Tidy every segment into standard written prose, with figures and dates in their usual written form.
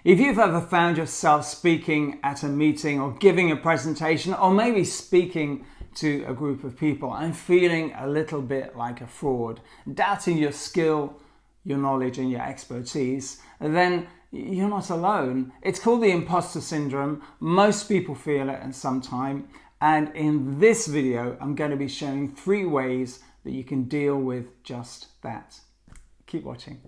If you've ever found yourself speaking at a meeting or giving a presentation or maybe speaking to a group of people and feeling a little bit like a fraud, doubting your skill, your knowledge and your expertise, then you're not alone. It's called the imposter syndrome. Most people feel it at some time. And in this video, I'm going to be showing 3 ways that you can deal with just that. Keep watching.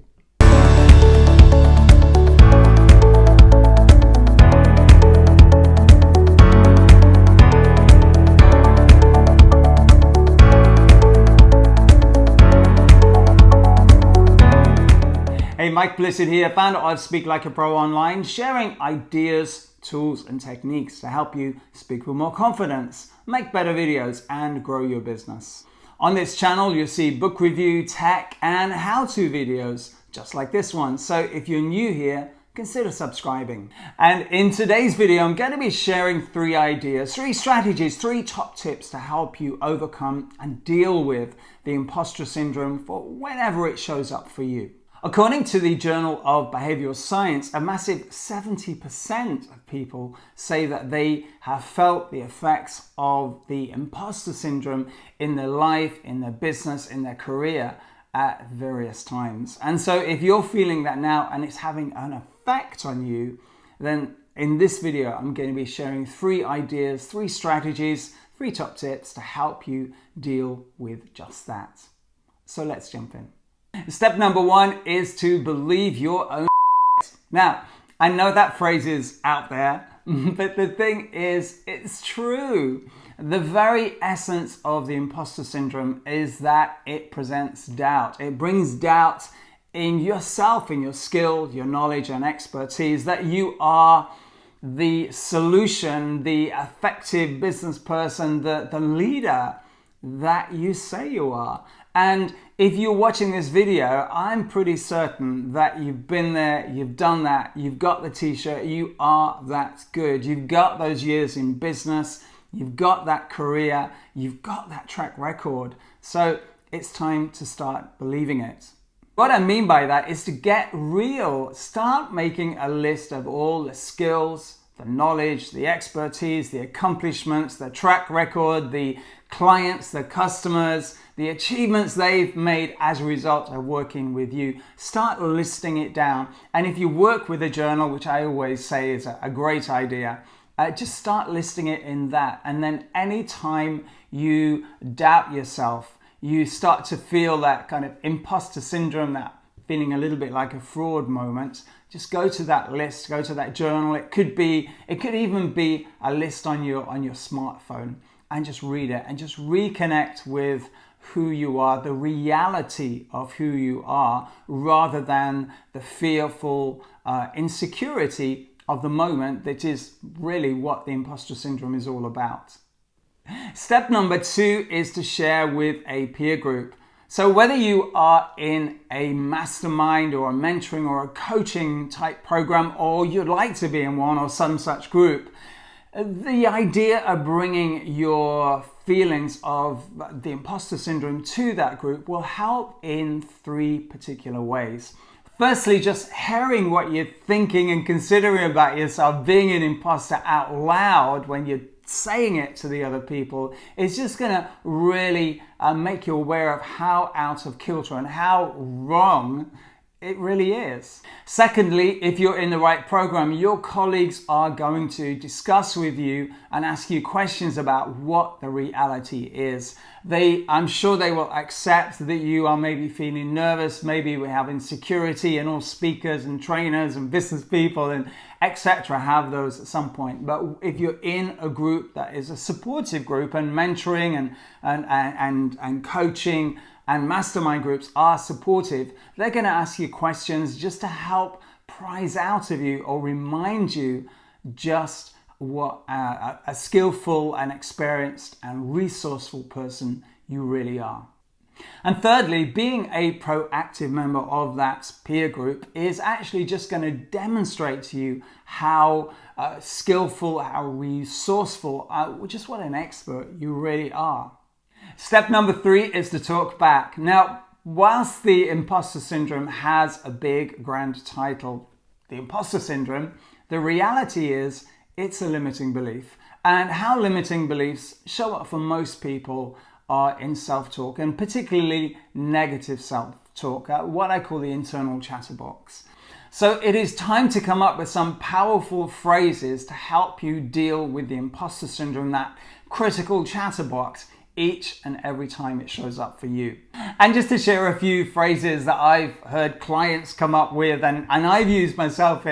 Hey, Mike Blissett here, founder of Speak Like a Pro Online, sharing ideas, tools and techniques to help you speak with more confidence, make better videos and grow your business. On this channel, you'll see book review, tech and how-to videos just like this one. So if you're new here, consider subscribing. And in today's video, I'm going to be sharing 3 ideas, 3 strategies, 3 top tips to help you overcome and deal with the imposter syndrome for whenever it shows up for you. According to the Journal of Behavioural Science, a massive 70% of people say that they have felt the effects of the imposter syndrome in their life, in their business, in their career at various times. And so if you're feeling that now and it's having an effect on you, then in this video, I'm going to be sharing 3 ideas, 3 strategies, 3 top tips to help you deal with just that. So let's jump in. Step number 1 is to believe your own. Now, I know that phrase is out there, but the thing is, it's true. The very essence of the imposter syndrome is that it presents doubt. It brings doubt in yourself, in your skill, your knowledge and expertise, that you are the solution, the effective business person, the leader that you say you are. And if you're watching this video, I'm pretty certain that you've been there, you've done that, you've got the t-shirt, you are that good. You've got those years in business, you've got that career, you've got that track record. So it's time to start believing it. What I mean by that is to get real. Start making a list of all the skills, the knowledge, the expertise, the accomplishments, the track record, the clients, the customers, the achievements they've made as a result of working with you. Start listing it down. And if you work with a journal, which I always say is a great idea, just start listing it in that. And then anytime you doubt yourself, you start to feel that kind of imposter syndrome, that feeling a little bit like a fraud moment, just go to that list, go to that journal. It could even be a list on your smartphone, and just read it and just reconnect with who you are, the reality of who you are, rather than the fearful insecurity of the moment that is really what the imposter syndrome is all about. Step number 2 is to share with a peer group. So whether you are in a mastermind or a mentoring or a coaching type program, or you'd like to be in one or some such group, the idea of bringing your feelings of the imposter syndrome to that group will help in 3 particular ways. Firstly, just hearing what you're thinking and considering about yourself, being an imposter out loud when you're saying it to the other people, is just going to really make you aware of how out of kilter and how wrong it really is. Secondly, if you're in the right program, your colleagues are going to discuss with you and ask you questions about what the reality is. I'm sure they will accept that you are maybe feeling nervous, maybe we have insecurity, and all speakers and trainers and business people and etc. have those at some point. But if you're in a group that is a supportive group, and mentoring and coaching and mastermind groups are supportive, they're going to ask you questions just to help prise out of you or remind you just what a skillful and experienced and resourceful person you really are. And thirdly, being a proactive member of that peer group is actually just going to demonstrate to you how skillful, how resourceful, just what an expert you really are. Step number 3 is to talk back. Now, whilst the imposter syndrome has a big, grand title, the imposter syndrome, the reality is it's a limiting belief. And how limiting beliefs show up for most people are in self-talk, and particularly negative self-talk, what I call the internal chatterbox. So it is time to come up with some powerful phrases to help you deal with the imposter syndrome, that critical chatterbox, each and every time it shows up for you. And just to share a few phrases that I've heard clients come up with and I've used myself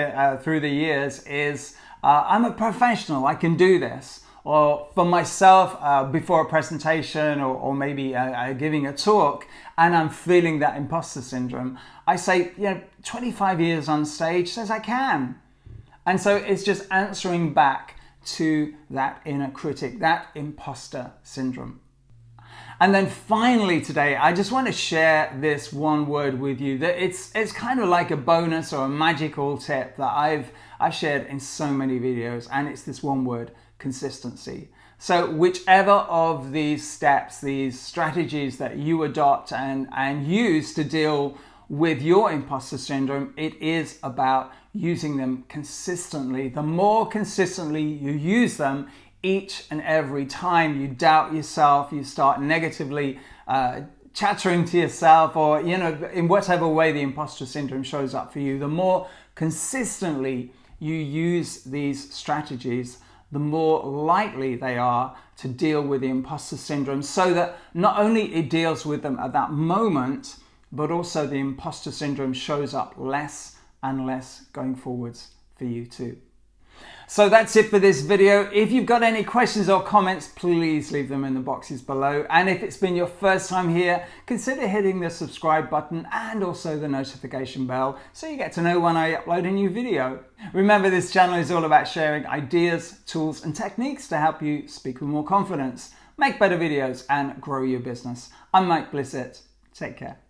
through the years is, I'm a professional, I can do this. Or for myself, before a presentation or maybe giving a talk, and I'm feeling that imposter syndrome, I say, 25 years on stage says I can. And so it's just answering back to that inner critic, that imposter syndrome. And then finally today, I just want to share this one word with you that it's kind of like a bonus or a magical tip that I've shared in so many videos, and it's this one word: consistency. So whichever of these steps, these strategies that you adopt and use to deal with your imposter syndrome, it is about using them consistently. The more consistently you use them, each and every time you doubt yourself, you start negatively chattering to yourself, or in whatever way the imposter syndrome shows up for you, the more consistently you use these strategies, the more likely they are to deal with the imposter syndrome, so that not only it deals with them at that moment, but also the imposter syndrome shows up less and less going forwards for you too. So that's it for this video. If you've got any questions or comments, please leave them in the boxes below. And if it's been your first time here, consider hitting the subscribe button and also the notification bell so you get to know when I upload a new video. Remember, this channel is all about sharing ideas, tools, and techniques to help you speak with more confidence, make better videos, and grow your business. I'm Mike Blissett. Take care.